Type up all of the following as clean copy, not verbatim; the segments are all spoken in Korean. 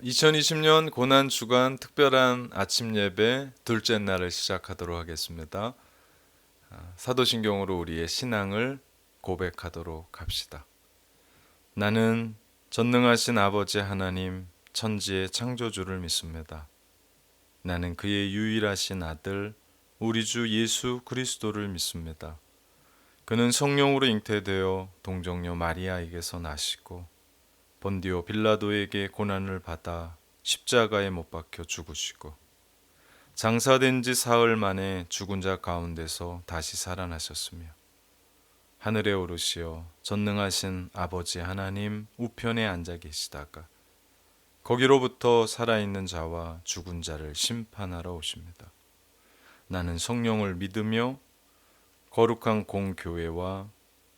2020년 고난주간 특별한 아침 예배 둘째 날을 시작하도록 하겠습니다. 사도신경으로 우리의 신앙을 고백하도록 합시다. 나는 전능하신 아버지 하나님 천지의 창조주를 믿습니다. 나는 그의 유일하신 아들 우리 주 예수 그리스도를 믿습니다. 그는 성령으로 잉태되어 동정녀 마리아에게서 나시고 본디오 빌라도에게 고난을 받아 십자가에 못 박혀 죽으시고 장사된 지 사흘 만에 죽은 자 가운데서 다시 살아나셨으며 하늘에 오르시어 전능하신 아버지 하나님 우편에 앉아 계시다가 거기로부터 살아있는 자와 죽은 자를 심판하러 오십니다. 나는 성령을 믿으며 거룩한 공교회와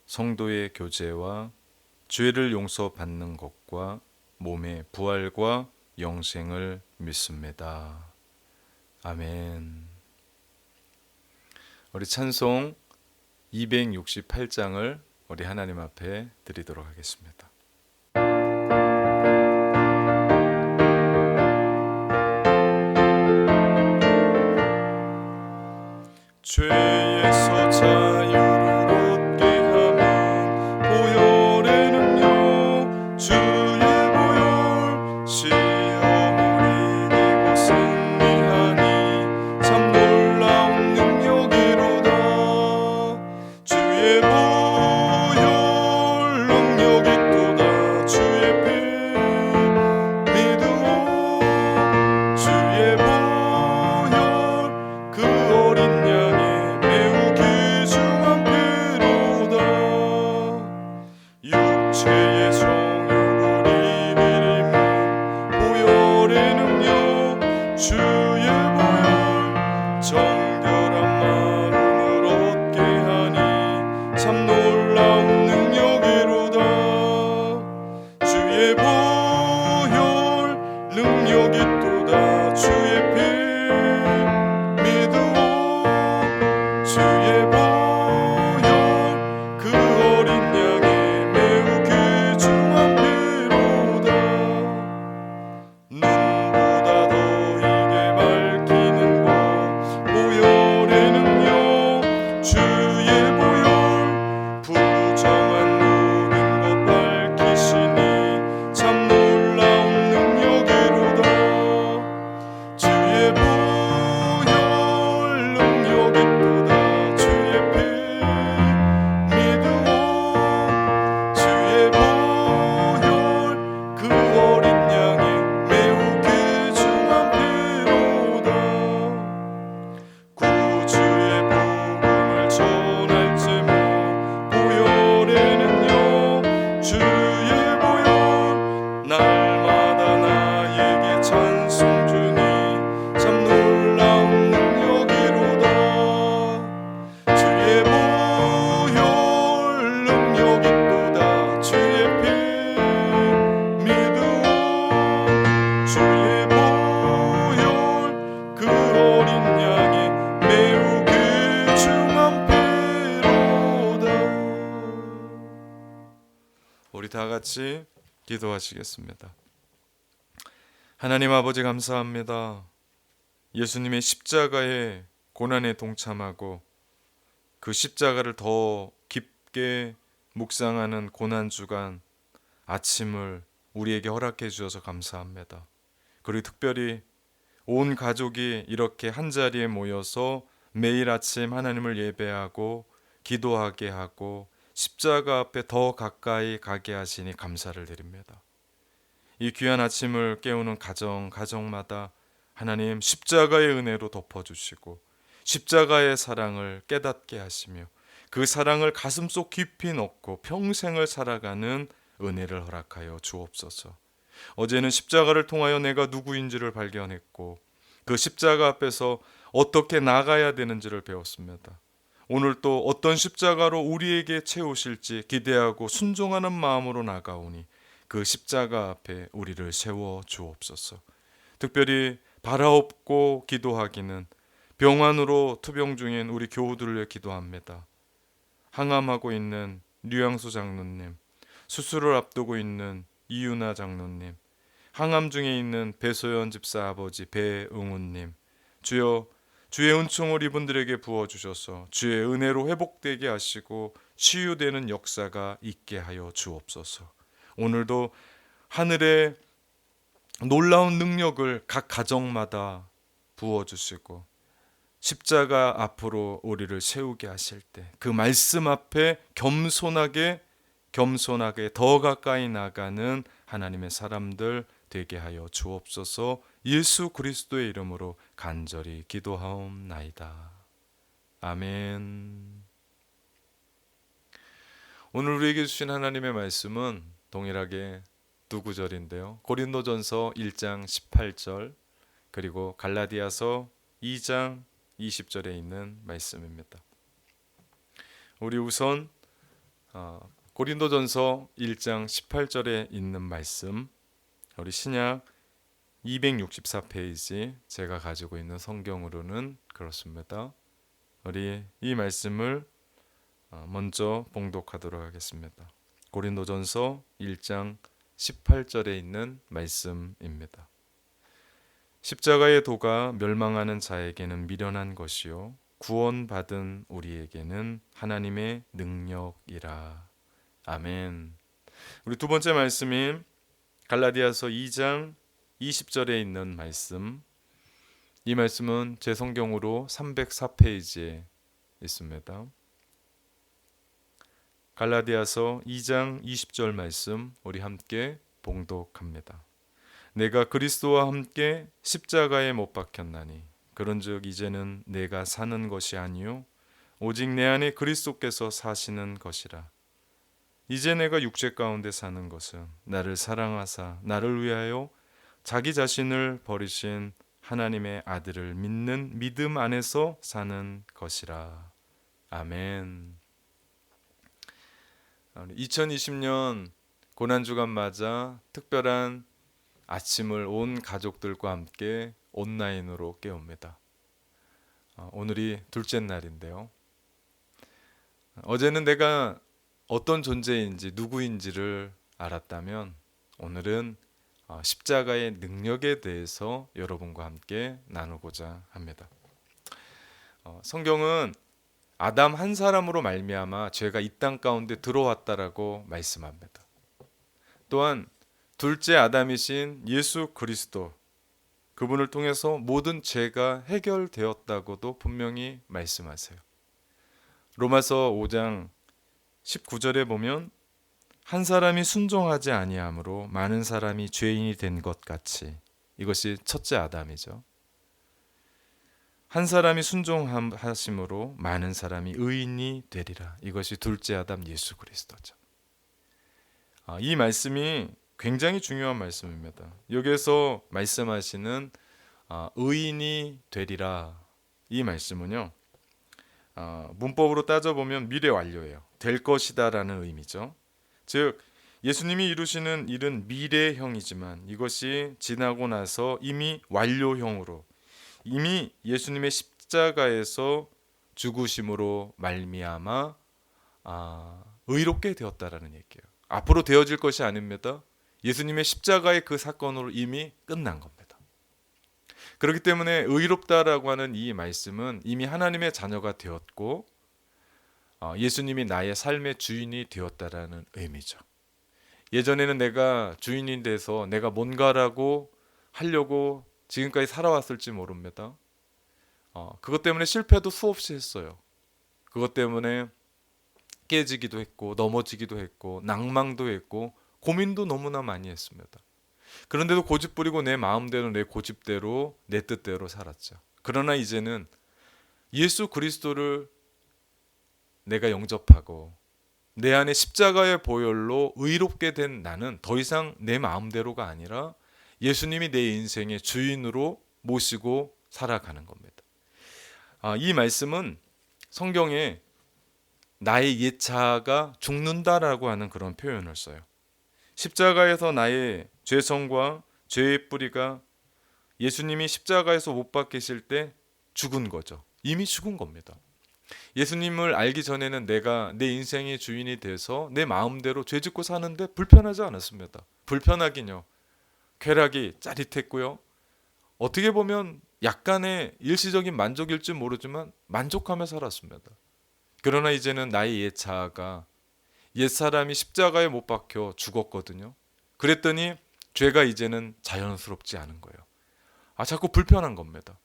성도의 교제와 죄를 용서받는 것과 몸의 부활과 영생을 믿습니다. 아멘. 우리 찬송 268장을 우리 하나님 앞에 드리도록 하겠습니다. 죄에서 자유를 얻게 하는 보혈의 능력 주의 보혈 시험을 이기고 승리하니 참 놀라운 능력이로다. 주의 보혈 능력이 또다. 주의 피 믿으오. 주의 보혈 그 어린 양의 매우 귀중한 피로다. 육체의 정욕을 이기리면 보혈의 능력 주의 보혈 정결한 마음을 얻게 하니 참 놀라운 능력이로다. 주의 보혈 능력이 또다. 주의 피 믿으오. 주의 보혈 그 어린 양의 매우 귀중한 피로다. 눈보다 더 이게 밝히는 것 보혈의 능력 주의 보혈 부정한 모든 것 밝히시니 참 놀라운 능력이로다. 주의 보혈 능력이 또다. 주의 피 믿으오. 주의 보혈 그 어린 양의 매우 귀중한 피로다. 구주의 복음을 전할 제목 보혈의 능력 주의 보혈 날마다 나에게 찬송 주니 참 놀라운 능력이로다. 주의 보혈 능력이 또다. 주의 피 믿으오. 주의 보혈 그 어린 양의 매우 귀중한 피로다. 우리 다 같이 기도하시겠습니다. 하나님 아버지 감사합니다. 예수님의 십자가의 고난에 동참하고 그 십자가를 더 깊게 묵상하는 고난주간 아침을 우리에게 허락해 주셔서 감사합니다. 그리고 특별히 온 가족이 이렇게 한자리에 모여서 매일 아침 하나님을 예배하고 기도하게 하고 십자가 앞에 더 가까이 가게 하시니 감사를 드립니다. 이 귀한 아침을 깨우는 가정마다 하나님 십자가의 은혜로 덮어주시고 십자가의 사랑을 깨닫게 하시며 그 사랑을 가슴속 깊이 넣고 평생을 살아가는 은혜를 허락하여 주옵소서. 어제는 십자가를 통하여 내가 누구인지를 발견했고 그 십자가 앞에서 어떻게 나가야 되는지를 배웠습니다. 오늘 또 어떤 십자가로 우리에게 채우실지 기대하고 순종하는 마음으로 나가오니 그 십자가 앞에 우리를 세워 주옵소서. 특별히 바라옵고 기도하기는 병환으로 투병 중인 우리 교우들을 위해 기도합니다. 항암하고 있는 류양수 장로님, 수술을 앞두고 있는 이윤아 장로님, 항암 중에 있는 배소연 집사 아버지 배응훈님, 주여 주의 은총을 이분들에게 부어주셔서 주의 은혜로 회복되게 하시고 치유되는 역사가 있게 하여 주옵소서. 오늘도 하늘의 놀라운 능력을 각 가정마다 부어주시고 십자가 앞으로 우리를 세우게 하실 때 그 말씀 앞에 겸손하게 더 가까이 나가는 하나님의 사람들 되게 하여 주옵소서. 예수 그리스도의 이름으로 간절히 기도하옵나이다. 아멘. 오늘 우리에게 주신 하나님의 말씀은 동일하게 두 구절인데요. 고린도전서 1장 18절 그리고 갈라디아서 2장 20절에 있는 말씀입니다. 우리 우선 고린도전서 1장 18절에 있는 말씀, 우리 신약 264페이지 제가 가지고 있는 성경으로는 그렇습니다. 우리 이 말씀을 먼저 봉독하도록 하겠습니다. 고린도전서 1장 18절에 있는 말씀입니다. 십자가의 도가 멸망하는 자에게는 미련한 것이요 구원받은 우리에게는 하나님의 능력이라. 아멘. 우리 두 번째 말씀인 갈라디아서 2장 20절에 있는 말씀, 이 말씀은 제 성경으로 304페이지에 있습니다. 갈라디아서 2장 20절 말씀 우리 함께 봉독합니다. 내가 그리스도와 함께 십자가에 못 박혔나니 그런즉 이제는 내가 사는 것이 아니요 오직 내 안에 그리스도께서 사시는 것이라. 이제 내가 육체 가운데 사는 것은 나를 사랑하사 나를 위하여 자기 자신을 버리신 하나님의 아들을 믿는 믿음 안에서 사는 것이라. 아멘. 2020년 고난주간 맞아 특별한 아침을 온 가족들과 함께 온라인으로 깨웁니다. 오늘이 둘째 날인데요. 어제는 내가 어떤 존재인지 누구인지를 알았다면 오늘은 십자가의 능력에 대해서 여러분과 함께 나누고자 합니다. 성경은 아담 한 사람으로 말미암아 죄가 이 땅 가운데 들어왔다라고 말씀합니다. 또한 둘째 아담이신 예수 그리스도, 그분을 통해서 모든 죄가 해결되었다고도 분명히 말씀하세요. 로마서 5장 19절에 보면 한 사람이 순종하지 아니함으로 많은 사람이 죄인이 된 것 같이, 이것이 첫째 아담이죠. 한 사람이 순종하심으로 많은 사람이 의인이 되리라. 이것이 둘째 아담 예수 그리스도죠. 이 말씀이 굉장히 중요한 말씀입니다. 여기에서 말씀하시는 의인이 되리라, 이 말씀은요, 문법으로 따져보면 미래 완료예요. 될 것이다 라는 의미죠. 즉 예수님이 이루시는 일은 미래형이지만 이것이 지나고 나서 이미 완료형으로, 이미 예수님의 십자가에서 죽으심으로 말미암아 의롭게 되었다라는 얘기예요. 앞으로 되어질 것이 아닙니다. 예수님의 십자가의 그 사건으로 이미 끝난 겁니다. 그렇기 때문에 의롭다라고 하는 이 말씀은 이미 하나님의 자녀가 되었고 예수님이 나의 삶의 주인이 되었다라는 의미죠. 예전에는 내가 주인이 돼서 내가 뭔가라고 하려고 지금까지 살아왔을지 모릅니다. 그것 때문에 실패도 수없이 했어요. 그것 때문에 깨지기도 했고 넘어지기도 했고 낭망도 했고 고민도 너무나 많이 했습니다. 그런데도 고집부리고 내 마음대로 내 고집대로 내 뜻대로 살았죠. 그러나 이제는 예수 그리스도를 내가 영접하고 내 안에 십자가의 보혈로 의롭게 된 나는 더 이상 내 마음대로가 아니라 예수님이 내 인생의 주인으로 모시고 살아가는 겁니다. 이 말씀은 성경에 나의 옛자가 죽는다라고 하는 그런 표현을 써요. 십자가에서 나의 죄성과 죄의 뿌리가 예수님이 십자가에서 못 박히실 때 죽은 거죠. 이미 죽은 겁니다. 예수님을 알기 전에는 내가 내 인생의 주인이 돼서 내 마음대로 죄짓고 사는데 불편하지 않았습니다. 불편하긴요. 쾌락이 짜릿했고요. 어떻게 보면 약간의 일시적인 만족일지 모르지만 만족하며 살았습니다. 그러나 이제는 나의 옛 자아가, 옛사람이 십자가에 못 박혀 죽었거든요. 그랬더니 죄가 이제는 자연스럽지 않은 거예요. 자꾸 불편한 겁니다.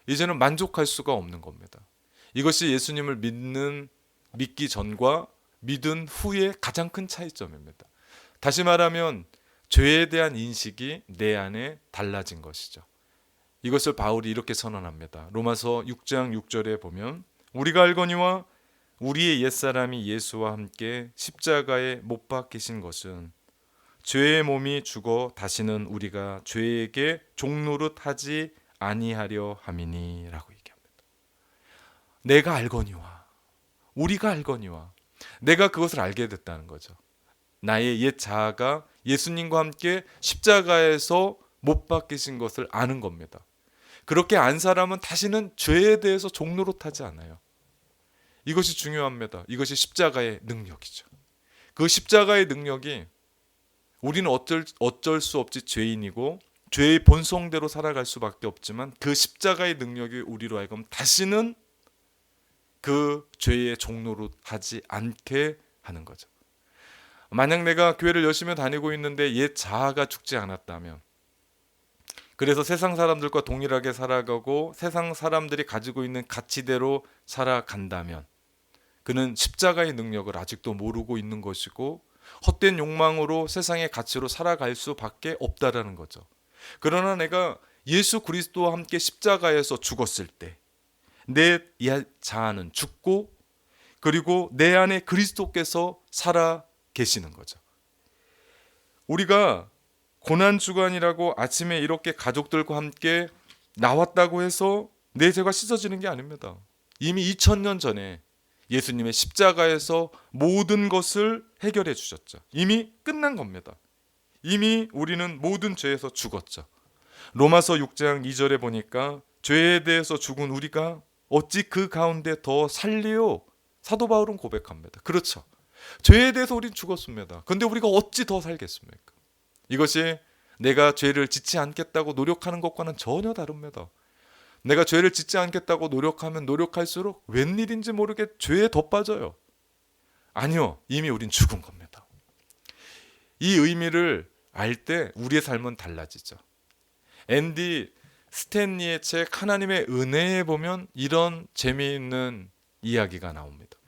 이제는 만족할 수가 없는 겁니다. 이것이 예수님을 믿기 전과 믿은 후의 가장 큰 차이점입니다. 다시 말하면 죄에 대한 인식이 내 안에 달라진 것이죠. 이것을 바울이 이렇게 선언합니다. 로마서 6장 6절에 보면 우리가 알거니와 우리의 옛사람이 예수와 함께 십자가에 못 박히신 것은 죄의 몸이 죽어 다시는 우리가 죄에게 종노릇하지 아니하려 함이니 라고 얘기합니다. 내가 알거니와, 우리가 알거니와, 내가 그것을 알게 됐다는 거죠. 나의 옛 자아가 예수님과 함께 십자가에서 못 박히신 것을 아는 겁니다. 그렇게 안 사람은 다시는 죄에 대해서 종노릇하지 않아요. 이것이 중요합니다. 이것이 십자가의 능력이죠. 그 십자가의 능력이 우리는 어쩔 수 없이 죄인이고 죄의 본성대로 살아갈 수밖에 없지만 그 십자가의 능력이 우리로 하여금 다시는 그 죄의 종노릇하지 않게 하는 거죠. 만약 내가 교회를 열심히 다니고 있는데 옛 자아가 죽지 않았다면, 그래서 세상 사람들과 동일하게 살아가고 세상 사람들이 가지고 있는 가치대로 살아간다면 그는 십자가의 능력을 아직도 모르고 있는 것이고 헛된 욕망으로 세상의 가치로 살아갈 수밖에 없다라는 거죠. 그러나 내가 예수 그리스도와 함께 십자가에서 죽었을 때 내 자아는 죽고 그리고 내 안에 그리스도께서 살아 계시는 거죠. 우리가 고난주간이라고 아침에 이렇게 가족들과 함께 나왔다고 해서 내 죄가 씻어지는 게 아닙니다. 이미 2000년 전에 예수님의 십자가에서 모든 것을 해결해 주셨죠. 이미 끝난 겁니다. 이미 우리는 모든 죄에서 죽었죠. 로마서 6장 2절에 보니까 죄에 대해서 죽은 우리가 어찌 그 가운데 더 살리요? 사도 바울은 고백합니다. 그렇죠. 죄에 대해서 우린 죽었습니다. 그런데 우리가 어찌 더 살겠습니까? 이것이 내가 죄를 짓지 않겠다고 노력하는 것과는 전혀 다릅니다. 내가 죄를 짓지 않겠다고 노력하면 노력할수록 웬일인지 모르게 죄에 더 빠져요. 아니요, 이미 우린 죽은 겁니다. 이 의미를 알 때 우리의 삶은 달라지죠. 앤디 스탠리의 책 하나님의 은혜에 보면 이런 재미있는 이야기가 나옵니다.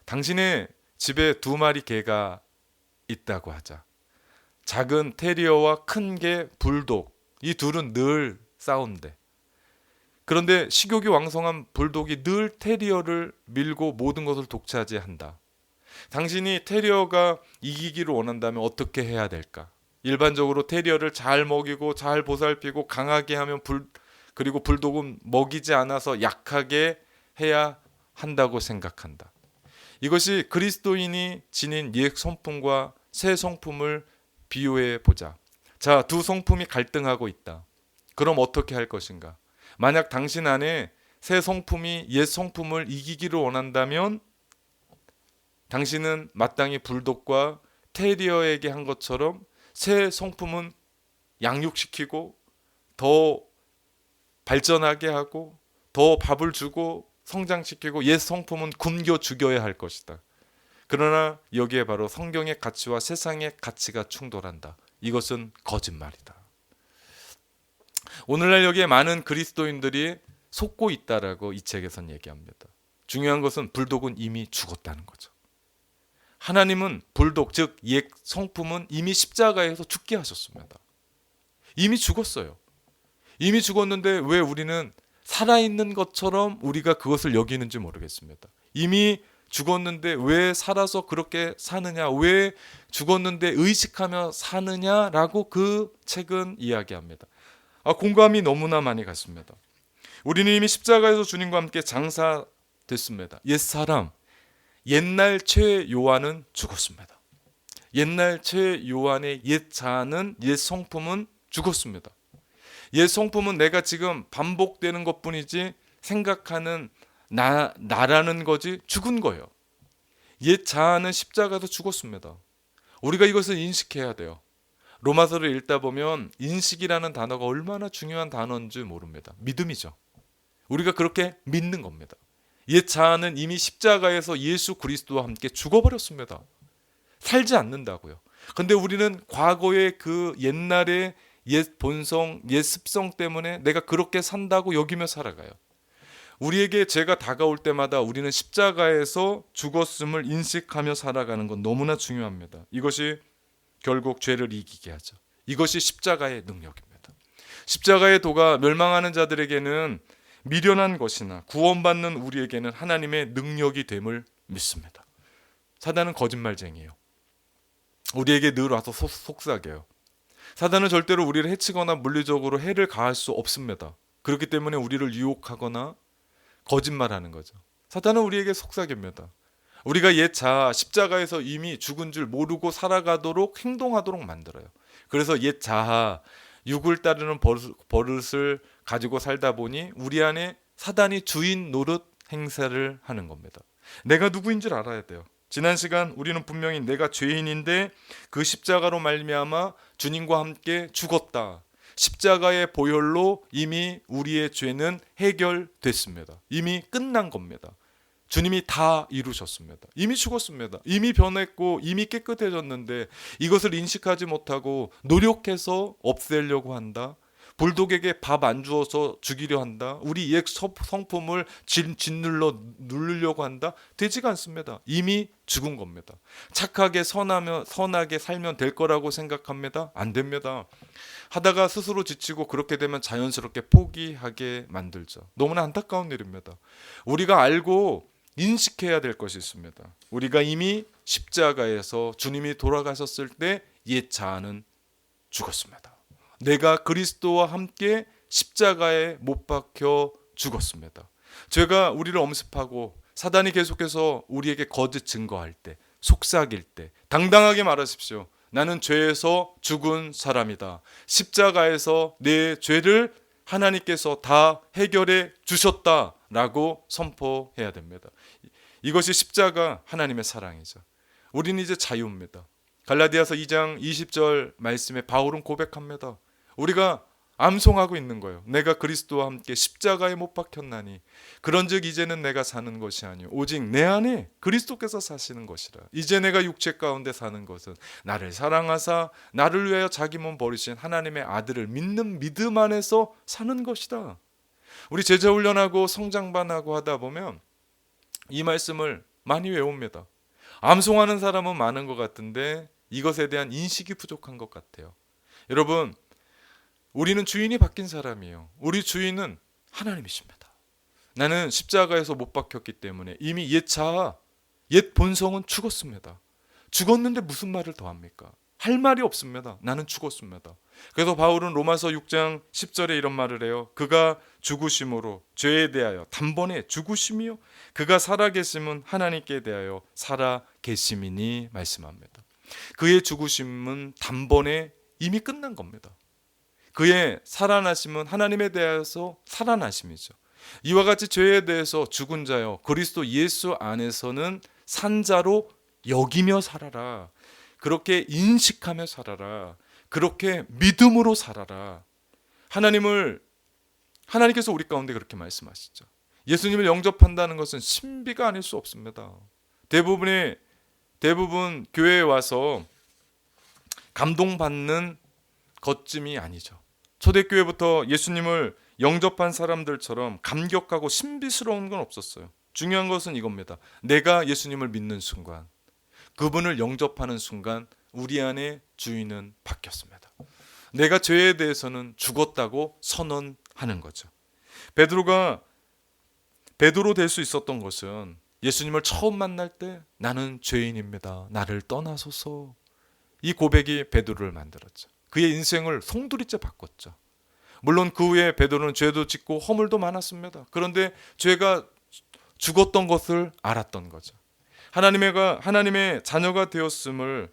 당신의 집에 2마리 개가 있다고 하자. 작은 테리어와 큰 개 불독, 이 둘은 늘 싸운대. 그런데 식욕이 왕성한 불독이 늘 테리어를 밀고 모든 것을 독차지한다. 당신이 테리어가 이기기를 원한다면 어떻게 해야 될까? 일반적으로 테리어를 잘 먹이고 잘 보살피고 강하게 하면 그리고 불독은 먹이지 않아서 약하게 해야 한다고 생각한다. 이것이 그리스도인이 지닌 옛 성품과 새 성품을 비교해 보자. 자, 두 성품이 갈등하고 있다. 그럼 어떻게 할 것인가? 만약 당신 안에 새 성품이 옛 성품을 이기기를 원한다면 당신은 마땅히 불독과 테리어에게 한 것처럼 새 성품은 양육시키고 더 발전하게 하고 더 밥을 주고 성장시키고 옛 성품은 굶겨 죽여야 할 것이다. 그러나 여기에 바로 성경의 가치와 세상의 가치가 충돌한다. 이것은 거짓말이다. 오늘날 여기에 많은 그리스도인들이 속고 있다라고 이 책에선 얘기합니다. 중요한 것은 불독은 이미 죽었다는 거죠. 하나님은 불독, 즉 옛 성품은 이미 십자가에서 죽게 하셨습니다. 이미 죽었어요. 이미 죽었는데 왜 우리는 살아있는 것처럼 우리가 그것을 여기는지 모르겠습니다. 이미 죽었는데 왜 살아서 그렇게 사느냐, 왜 죽었는데 의식하며 사느냐라고 그 책은 이야기합니다. 공감이 너무나 많이 갔습니다. 우리는 이미 십자가에서 주님과 함께 장사됐습니다. 옛사람, 옛날 최 요한은 죽었습니다. 옛날 최 요한의 옛 자아는, 옛 성품은 죽었습니다. 옛 성품은 내가 지금 반복되는 것뿐이지 생각하는 나라는 것이 죽은 거예요. 옛 자아는 십자가에서 죽었습니다. 우리가 이것을 인식해야 돼요. 로마서를 읽다 보면 인식이라는 단어가 얼마나 중요한 단어인지 모릅니다. 믿음이죠. 우리가 그렇게 믿는 겁니다. 옛 자아는 이미 십자가에서 예수 그리스도와 함께 죽어버렸습니다. 살지 않는다고요. 근데 우리는 과거의 그 옛날의 옛 본성, 옛 습성 때문에 내가 그렇게 산다고 여기며 살아가요. 우리에게 죄가 다가올 때마다 우리는 십자가에서 죽었음을 인식하며 살아가는 건 너무나 중요합니다. 이것이 결국 죄를 이기게 하죠. 이것이 십자가의 능력입니다. 십자가의 도가 멸망하는 자들에게는 미련한 것이나 구원받는 우리에게는 하나님의 능력이 됨을 믿습니다. 사단은 거짓말쟁이에요. 우리에게 늘 와서 속삭여요. 사단은 절대로 우리를 해치거나 물리적으로 해를 가할 수 없습니다. 그렇기 때문에 우리를 유혹하거나 거짓말하는 거죠. 사단은 우리에게 속삭입니다. 우리가 옛 자아 십자가에서 이미 죽은 줄 모르고 살아가도록 행동하도록 만들어요. 그래서 옛 자아 육을 따르는 버릇을 가지고 살다 보니 우리 안에 사단이 주인 노릇 행사를 하는 겁니다. 내가 누구인 줄 알아야 돼요. 지난 시간 우리는 분명히 내가 죄인인데 그 십자가로 말미암아 주님과 함께 죽었다. 십자가의 보혈로 이미 우리의 죄는 해결됐습니다. 이미 끝난 겁니다. 주님이 다 이루셨습니다. 이미 죽었습니다. 이미 변했고 이미 깨끗해졌는데 이것을 인식하지 못하고 노력해서 없애려고 한다. 불독에게 밥 안 주어서 죽이려 한다. 우리 옛 성품을 짓눌러 누르려고 한다. 되지가 않습니다. 이미 죽은 겁니다. 착하게 선하게 살면 될 거라고 생각합니다. 안 됩니다. 하다가 스스로 지치고 그렇게 되면 자연스럽게 포기하게 만들죠. 너무나 안타까운 일입니다. 우리가 알고 인식해야 될 것이 있습니다. 우리가 이미 십자가에서 주님이 돌아가셨을 때 옛 자아는 죽었습니다. 내가 그리스도와 함께 십자가에 못 박혀 죽었습니다. 죄가 우리를 엄습하고 사단이 계속해서 우리에게 거짓 증거할 때, 속삭일 때 당당하게 말하십시오. 나는 죄에서 죽은 사람이다. 십자가에서 내 죄를 하나님께서 다 해결해 주셨다라고 선포해야 됩니다. 이것이 십자가 하나님의 사랑이죠. 우리는 이제 자유입니다. 갈라디아서 2장 20절 말씀에 바울은 고백합니다. 우리가 암송하고 있는 거예요. 내가 그리스도와 함께 십자가에 못 박혔나니 그런즉 이제는 내가 사는 것이 아니요 오직 내 안에 그리스도께서 사시는 것이라. 이제 내가 육체 가운데 사는 것은 나를 사랑하사 나를 위하여 자기 몸 버리신 하나님의 아들을 믿는 믿음 안에서 사는 것이다. 우리 제자 훈련하고 성장반하고 하다 보면 이 말씀을 많이 외웁니다. 암송하는 사람은 많은 것 같은데 이것에 대한 인식이 부족한 것 같아요. 여러분, 우리는 주인이 바뀐 사람이에요. 우리 주인은 하나님이십니다. 나는 십자가에서 못 박혔기 때문에 이미 옛 자아, 옛 본성은 죽었습니다. 죽었는데 무슨 말을 더 합니까? 할 말이 없습니다. 나는 죽었습니다. 그래서 바울은 로마서 6장 10절에 이런 말을 해요. 그가 죽으심으로 죄에 대하여 단번에 죽으심이요 그가 살아계심은 하나님께 대하여 살아계심이니 말씀합니다. 그의 죽으심은 단번에 이미 끝난 겁니다. 그의 살아나심은 하나님에 대해서 살아나심이죠. 이와 같이 죄에 대해서 죽은 자여 그리스도 예수 안에서는 산 자로 여기며 살아라. 그렇게 인식하며 살아라. 그렇게 믿음으로 살아라. 하나님께서 우리 가운데 그렇게 말씀하시죠. 예수님을 영접한다는 것은 신비가 아닐 수 없습니다. 대부분 교회에 와서 감동받는 것쯤이 아니죠. 초대교회부터 예수님을 영접한 사람들처럼 감격하고 신비스러운 건 없었어요. 중요한 것은 이겁니다. 내가 예수님을 믿는 순간, 그분을 영접하는 순간 우리 안에 주인은 바뀌었습니다. 내가 죄에 대해서는 죽었다고 선언하는 거죠. 베드로 될 수 있었던 것은 예수님을 처음 만날 때 나는 죄인입니다. 나를 떠나소서. 이 고백이 베드로를 만들었죠. 그의 인생을 송두리째 바꿨죠. 물론 그 후에 베드로는 죄도 짓고 허물도 많았습니다. 그런데 죄가 죽었던 것을 알았던 거죠. 하나님의 자녀가 되었음을,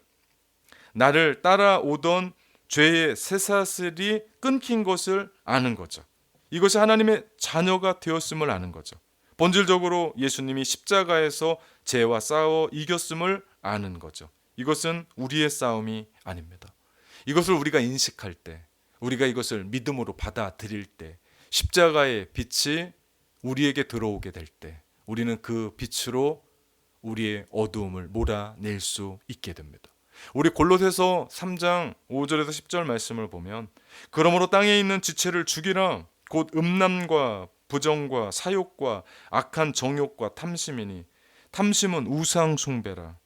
나를 따라오던 죄의 쇠사슬이 끊긴 것을 아는 거죠. 이것이 하나님의 자녀가 되었음을 아는 거죠. 본질적으로 예수님이 십자가에서 죄와 싸워 이겼음을 아는 거죠. 이것은 우리의 싸움이 아닙니다. 이것을 우리가 인식할 때, 우리가 이것을 믿음으로 받아들일 때, 십자가의 빛이 우리에게 들어오게 될 때, 우리는 그 빛으로 우리의 어두움을 몰아낼 수 있게 됩니다. 우리 골로새서 3장 5절에서 10절 말씀을 보면, 그러므로 땅에 있는 지체를 죽이라. 곧 음란과 부정과 사욕과 악한 정욕과 탐심이니 탐심은 우상 숭배라.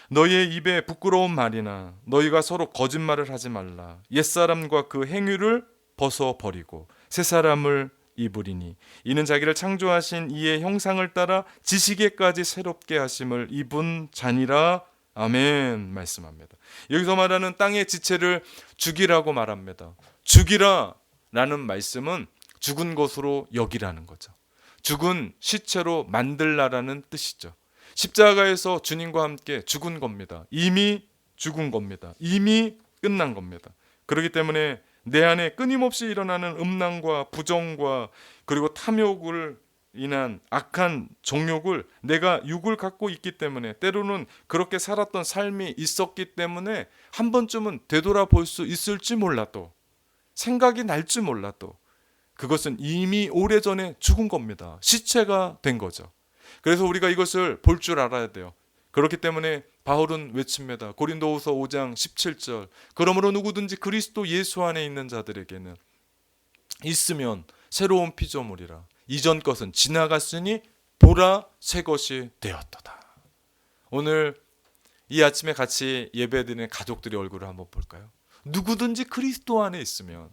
너희의 입에 부끄러운 말이나 너희가 서로 거짓말을 하지 말라. 옛사람과 그 행위를 벗어버리고 새 사람을 입으리니 이는 자기를 창조하신 이의 형상을 따라 지식에까지 새롭게 하심을 입은 자니라. 아멘 말씀합니다. 여기서 말하는 땅의 지체를 죽이라고 말합니다. 죽이라 라는 말씀은 죽은 것으로 여기라는 거죠. 죽은 시체로 만들라라는 뜻이죠. 십자가에서 주님과 함께 죽은 겁니다. 이미 죽은 겁니다. 이미 끝난 겁니다. 그렇기 때문에 내 안에 끊임없이 일어나는 음란과 부정과 그리고 탐욕을 인한 악한 정욕을 내가 육을 갖고 있기 때문에, 때로는 그렇게 살았던 삶이 있었기 때문에 한 번쯤은 되돌아볼 수 있을지 몰라도, 생각이 날지 몰라도 그것은 이미 오래전에 죽은 겁니다. 시체가 된 거죠. 그래서 우리가 이것을 볼 줄 알아야 돼요. 그렇기 때문에 바울은 외칩니다. 고린도후서 5장 17절. 그러므로 누구든지 그리스도 예수 안에 있는 자들에게는 있으면 새로운 피조물이라. 이전 것은 지나갔으니 보라 새 것이 되었도다. 오늘 이 아침에 같이 예배드리는 가족들의 얼굴을 한번 볼까요? 누구든지 그리스도 안에 있으면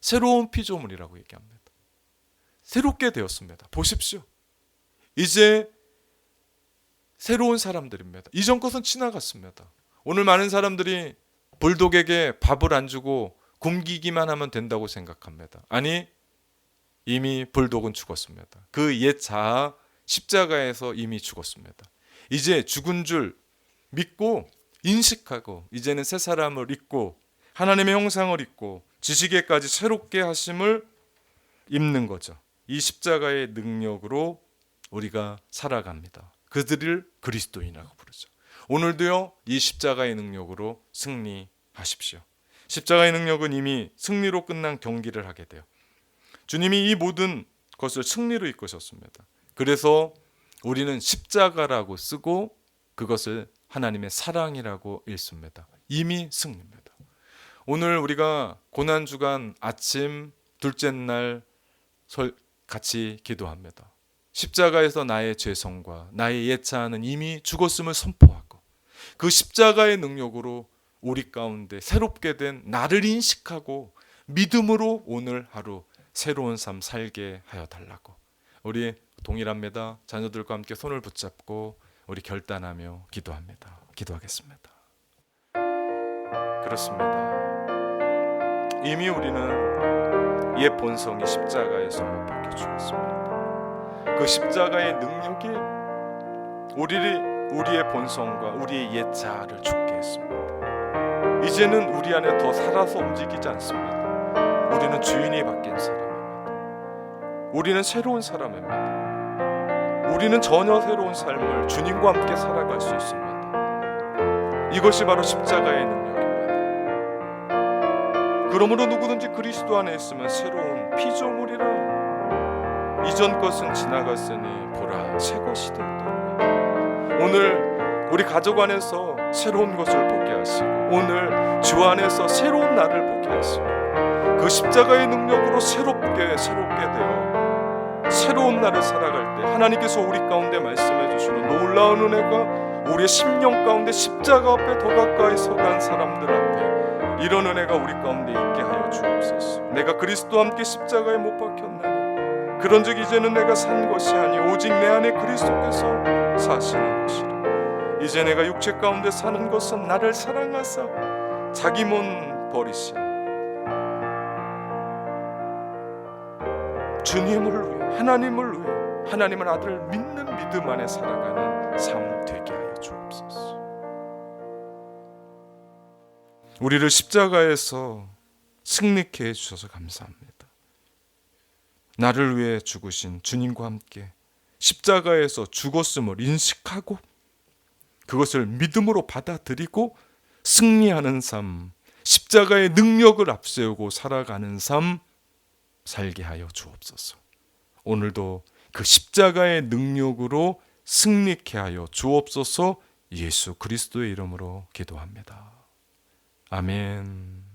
새로운 피조물이라고 얘기합니다. 새롭게 되었습니다. 보십시오. 이제 새로운 사람들입니다. 이전 것은 지나갔습니다. 오늘 많은 사람들이 불독에게 밥을 안 주고 굶기기만 하면 된다고 생각합니다. 아니, 이미 불독은 죽었습니다. 그 옛 자아 십자가에서 이미 죽었습니다. 이제 죽은 줄 믿고 인식하고 이제는 새 사람을 입고 하나님의 형상을 입고 지식에까지 새롭게 하심을 입는 거죠. 이 십자가의 능력으로 우리가 살아갑니다. 그들을 그리스도인이라고 부르죠. 오늘도요, 이 십자가의 능력으로 승리하십시오. 십자가의 능력은 이미 승리로 끝난 경기를 하게 돼요. 주님이 이 모든 것을 승리로 이끄셨습니다. 그래서 우리는 십자가라고 쓰고 그것을 하나님의 사랑이라고 읽습니다. 이미 승리입니다. 오늘 우리가 고난주간 아침 둘째 날 같이 기도합니다. 십자가에서 나의 죄성과 나의 옛 자아는 이미 죽었음을 선포하고 그 십자가의 능력으로 우리 가운데 새롭게 된 나를 인식하고 믿음으로 오늘 하루 새로운 삶 살게 하여 달라고 우리 동일합니다. 자녀들과 함께 손을 붙잡고 우리 결단하며 기도합니다. 기도하겠습니다. 그렇습니다. 이미 우리는 옛 본성이 십자가에서 못 박혀 죽었습니다. 그 십자가의 능력이 우리의 본성과 우리의 옛 자아를 죽게 했습니다. 이제는 우리 안에 더 살아서 움직이지 않습니다. 우리는 주인이 바뀐 사람입니다. 우리는 새로운 사람입니다. 우리는 전혀 새로운 삶을 주님과 함께 살아갈 수 있습니다. 이것이 바로 십자가의 능력입니다. 그러므로 누구든지 그리스도 안에 있으면 새로운 피조물이라. 이전 것은 지나갔으니 보라 새 것이 되었다. 오늘 우리 가족 안에서 새로운 것을 보게 하시고 오늘 주 안에서 새로운 나를 보게 하시고 그 십자가의 능력으로 새롭게 되어 새로운 날을 살아갈 때 하나님께서 우리 가운데 말씀해 주시는 놀라운 은혜가 우리의 심령 가운데 십자가 앞에 더 가까이 서간 사람들 앞에 이런 은혜가 우리 가운데 있게 하여 주옵소서. 내가 그리스도와 함께 십자가에 못 박혔나니 그런즉 이제는 내가 산 것이 아니 오직 내 안에 그리스도께서 사시는 것이라. 이제 내가 육체 가운데 사는 것은 나를 사랑하사 자기 몸 버리신 주님을 위해 하나님을 위해 하나님을 아들을 믿는 믿음 안에 살아가는 삶 되게 하여 주옵소서. 우리를 십자가에서 승리케 해주셔서 감사합니다. 나를 위해 죽으신 주님과 함께 십자가에서 죽었음을 인식하고 그것을 믿음으로 받아들이고 승리하는 삶, 십자가의 능력을 앞세우고 살아가는 삶 살게 하여 주옵소서. 오늘도 그 십자가의 능력으로 승리케 하여 주옵소서. 예수 그리스도의 이름으로 기도합니다. 아멘.